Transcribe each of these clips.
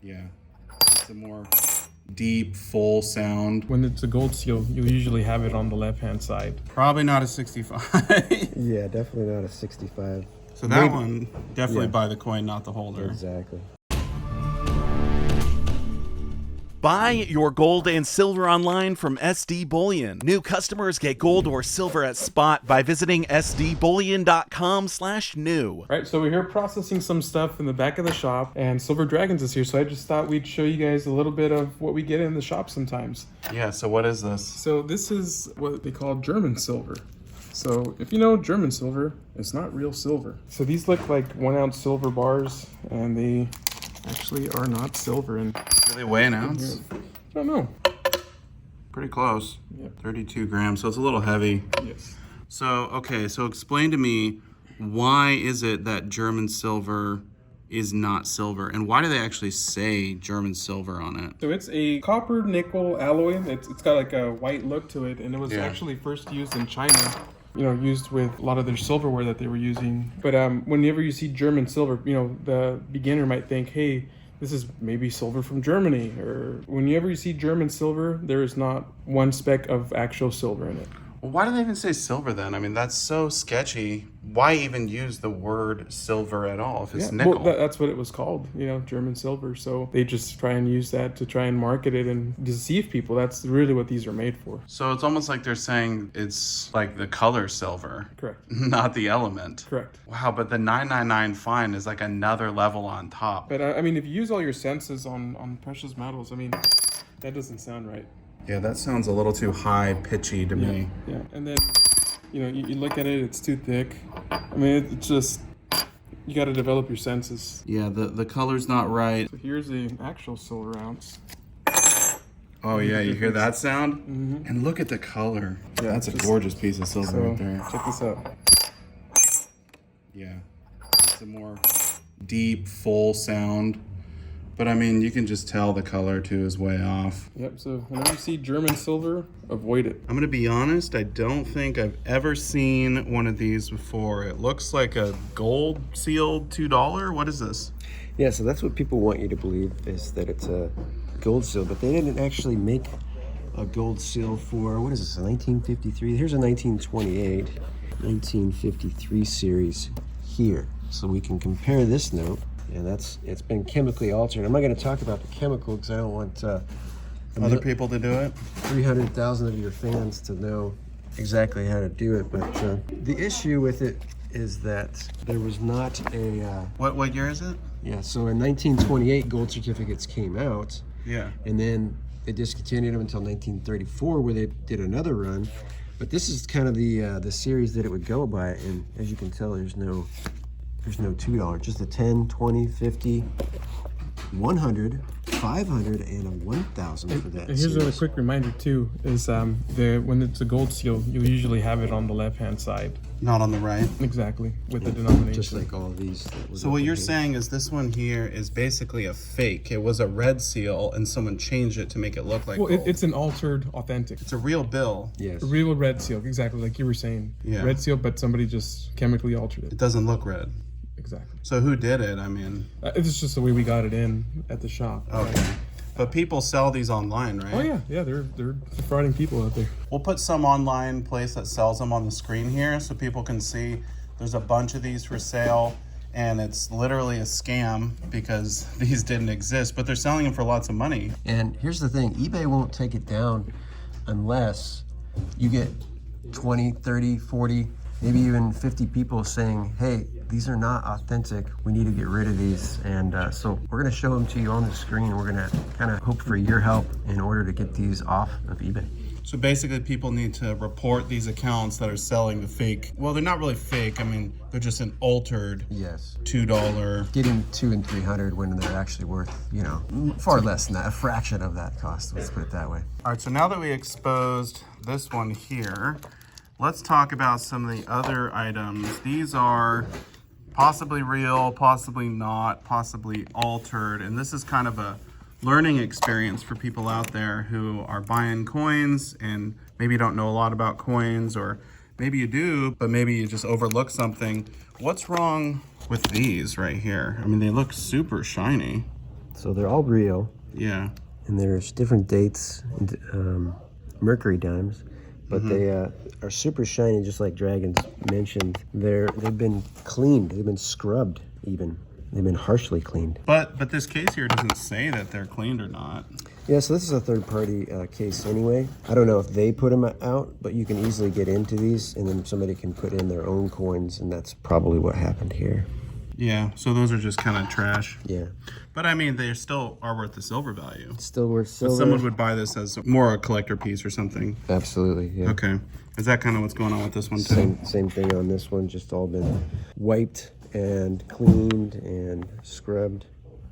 Yeah, it's a more deep, full sound. When it's a gold seal, you usually have it on the left-hand side. Probably not a 65. Yeah, definitely not a 65. So that Maybe. one, definitely Yeah. buy the coin, not the holder. Exactly. Buy your gold and silver online from SD Bullion. New customers get gold or silver at spot by visiting sdbullion.com/new. All right, so we're here processing some stuff in the back of the shop, and Silver Dragons is here, so I just thought we'd show you guys a little bit of what we get in the shop sometimes. Yeah, so what is this? So this is what they call German silver. So if you know German silver, it's not real silver. So these look like 1 ounce silver bars, and they actually are not silver. And Do they weigh an ounce? I don't know. Pretty close. Yep. 32 grams, so it's a little heavy. Yes. So, okay, so explain to me, why is it that German silver is not silver? And why do they actually say German silver on it? So it's a copper nickel alloy. It's got like a white look to it, and it was Yeah. actually first used in China. You know, used with a lot of their silverware that they were using. But whenever you see German silver, you know, the beginner might think, hey, this is maybe silver from Germany. Or whenever you see German silver, there is not one speck of actual silver in it. Well, why do they even say silver then? I mean, that's so sketchy. Why even use the word silver at all if it's nickel? Well, that's what it was called, you know, German silver. So they just try and use that to try and market it and deceive people. That's really what these are made for. So it's almost like they're saying it's like the color silver, Correct. not the element. Correct. Wow, but the 999 fine is like another level on top. But I mean, if you use all your senses on precious metals, I mean, that doesn't sound right. Yeah, that sounds a little too high pitchy to me. Yeah, and then, you know, you look at it, it's too thick. I mean, it's just, you got to develop your senses. Yeah, the color's not right. So here's the actual silver ounce. Oh yeah, you hear that sound? And look at the color. Yeah, that's a gorgeous piece of silver So right there. check this out. Yeah, it's a more deep, full sound. But I mean, you can just tell the color too is way off. Yep, so whenever you see German silver, avoid it. I'm gonna be honest, I don't think I've ever seen one of these before. It looks like a gold sealed $2. What is this? Yeah, so that's what people want you to believe, is that it's a gold seal, but they didn't actually make a gold seal for, what is this, a 1953? Here's a 1928, 1953 series here. So we can compare this note, and it's been chemically altered. I'm not going to talk about the chemical because I don't want Other people to do it? 300,000 of your fans to know exactly how to do it, but the issue with it is that there was not a What year is it? yeah, so in 1928 gold certificates came out, Yeah. and then they discontinued them until 1934 where they did another run. But this is kind of the series that it would go by, and as you can tell, there's no $2, just a 10, 20, 50, 100, 500, and a 1,000 for that And here's a series. quick reminder too, is when it's a gold seal, you usually have it on the left-hand side. Not on the right. Exactly, with the denomination. Just like all of these. that was So up what in you're here. saying is this one here is basically a fake. It was a red seal and someone changed it to make it look like Well, gold. it's an altered, authentic. It's a real bill. Yes. A real red seal, exactly like you were saying. Yeah. Red seal, but somebody just chemically altered It it. doesn't look red. Exactly. So who did it? I mean, It's just the way we got it in at the shop. okay. But people sell these online, right? Oh yeah, they're defrauding people out there. We'll put some online place that sells them on the screen here so people can see. There's a bunch of these for sale, and it's literally a scam because these didn't exist, but they're selling them for lots of money. And here's the thing, eBay won't take it down unless you get 20, 30, 40, maybe even 50 people saying, hey, these are not authentic. We need to get rid of these. And so we're gonna show them to you on the screen. We're gonna kind of hope for your help in order to get these off of eBay. So basically people need to report these accounts that are selling the fake. Well, they're not really fake. I mean, they're just an altered Yes. $2. Getting 200 and 300 when they're actually worth, you know, far less than that, a fraction of that cost. Let's put it that way. All right, so now that we exposed this one here, let's talk about some of the other items. These are possibly real, possibly not, possibly altered, and this is kind of a learning experience for people out there who are buying coins and maybe don't know a lot about coins, or maybe you do, but maybe you just overlook something. What's wrong with these right here? I mean, they look super shiny. So they're all real, Yeah. and there's different dates, mercury dimes, but they are super shiny, just like Dragons mentioned. They've been cleaned, they've been scrubbed even. They've been harshly cleaned. But this case here doesn't say that they're cleaned or not. Yeah, so this is a third-party case anyway. I don't know if they put them out, but you can easily get into these, and then somebody can put in their own coins, and that's probably what happened here. Yeah, so those are just kind of trash. Yeah, But I mean, they still are worth the silver value. still worth So silver. someone would buy this as more a collector piece or something. Absolutely, yeah. Okay. Is that kind of what's going on with this one too? Same thing on this one, just all been wiped and cleaned and scrubbed.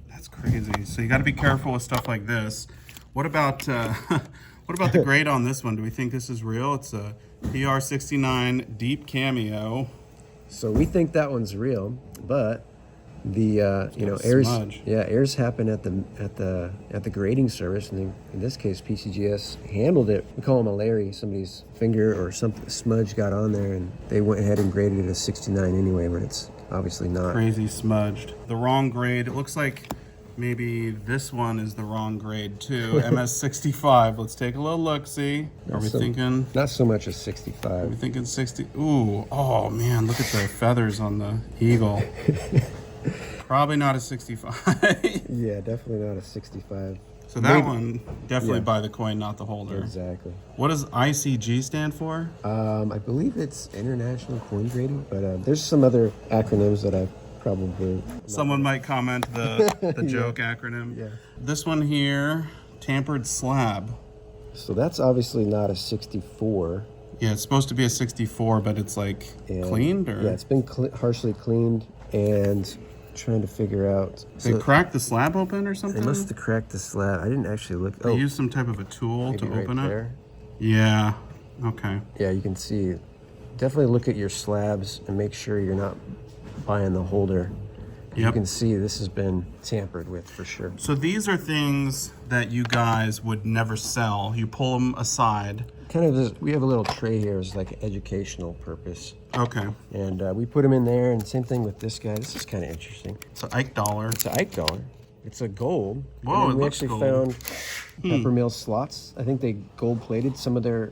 That's crazy. So you got to be careful with stuff like this. What about what about the grade on this one? Do we think this is real? It's a PR69 Deep Cameo. So we think that one's real, but the errors, smudge. errors happen at the grading service, and in this case PCGS handled it. We call them a Larry. Somebody's finger or something smudge got on there, and they went ahead and graded it as 69 anyway, but it's obviously not. Crazy smudged. The wrong grade. It looks like maybe this one is the wrong grade too. MS65. Let's take a little look. See. Are we thinking? Not so much as We're 65. thinking 60. Ooh. Oh man, look at the feathers on the eagle. Probably not a 65. Yeah, definitely not a 65. So that Maybe- one, definitely yeah. buy the coin, not the holder. Exactly. What does ICG stand for? I believe it's International Coin Grading, but there's some other acronyms that I probably. Someone might comment the joke acronym. Yeah. This one here, tampered slab. So that's obviously not a 64. Yeah, it's supposed to be a 64, but it's like And- cleaned or Yeah, it's been harshly cleaned, and trying to figure out. they cracked the slab open or something? They must have cracked the slab. I didn't actually look. They used some type of a tool to maybe right open it. there. Yeah. Okay. Yeah, you can see. Definitely look at your slabs and make sure you're not buying the holder. You Yep. can see this has been tampered with for sure. So these are things that you guys would never sell. You pull them aside. Kind of, we have a little tray here as like an educational purpose. Okay. And we put them in there, and same thing with this guy. This is kind of interesting. It's an Ike dollar. It's an Ike dollar. It's a gold. Whoa, And then it we looks actually gold. found Peppermill slots. I think they gold-plated some of their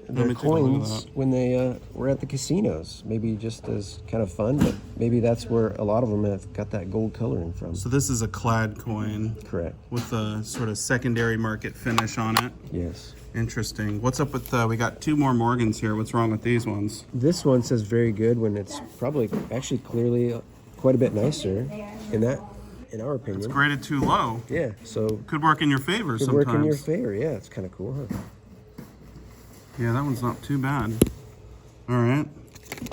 me take a look at coins that. when they were at the casinos. Maybe just as kind of fun, but maybe that's where a lot of them have got that gold coloring from. So this is a clad coin Correct. with a sort of secondary market finish on it. Yes. Interesting. What's up with we got two more Morgans here. What's wrong with these ones? This one says very good when it's probably actually clearly quite a bit nicer in our opinion. It's graded too low. Yeah, so Could work in your favor could sometimes. work in your favor. Yeah, it's kind of cool, huh? Yeah, that one's not too bad. All right.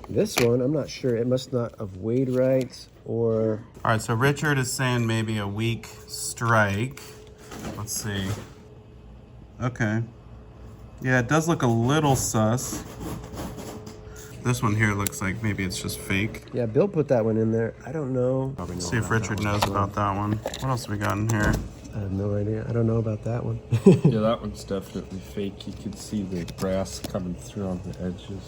This one, I'm not sure. It must not have weighed right, or All right, so Richard is saying maybe a weak strike. Let's see. Okay. Yeah, it does look a little sus. This one here looks like maybe it's just fake. yeah, Bill put that one in there. I don't know. Let's see if Richard knows about that one. What else we got in here? I have no idea. I don't know about that one. Yeah, that one's definitely fake. You can see the brass coming through on the edges.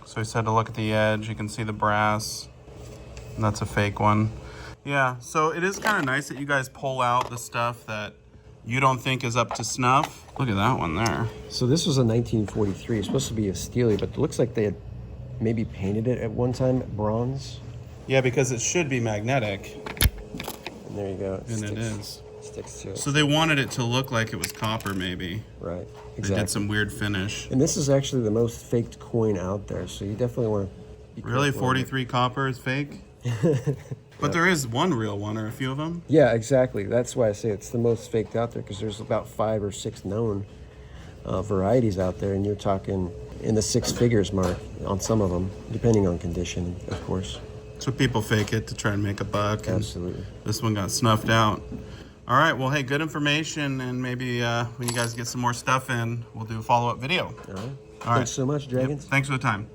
So he said to look at the edge. You can see the brass. And that's a fake one. Yeah, so it is kind of nice that you guys pull out the stuff that you don't think is up to snuff. Look at that one there. So this was a 1943. It's supposed to be a Steely, but it looks like they had maybe painted it at one time bronze. Yeah, because it should be magnetic. And there you go. And it is. Sticks to it. So they wanted it to look like it was copper, maybe. Right. They Exactly. did some weird finish. And this is actually the most faked coin out there, so you definitely want to. Really, 43 copper is fake? But there is one real one, or a few of them. Yeah, exactly. That's why I say it's the most faked out there, because there's about 5 or 6 known varieties out there, and you're talking in the 6 figures mark on some of them, depending on condition, of course. So people fake it to try and make a buck. And Absolutely. this one got snuffed out. All right, well, hey, good information, and maybe when you guys get some more stuff in, we'll do a follow-up video. All right. All right. Thanks so much, Dragons. Thanks for the time.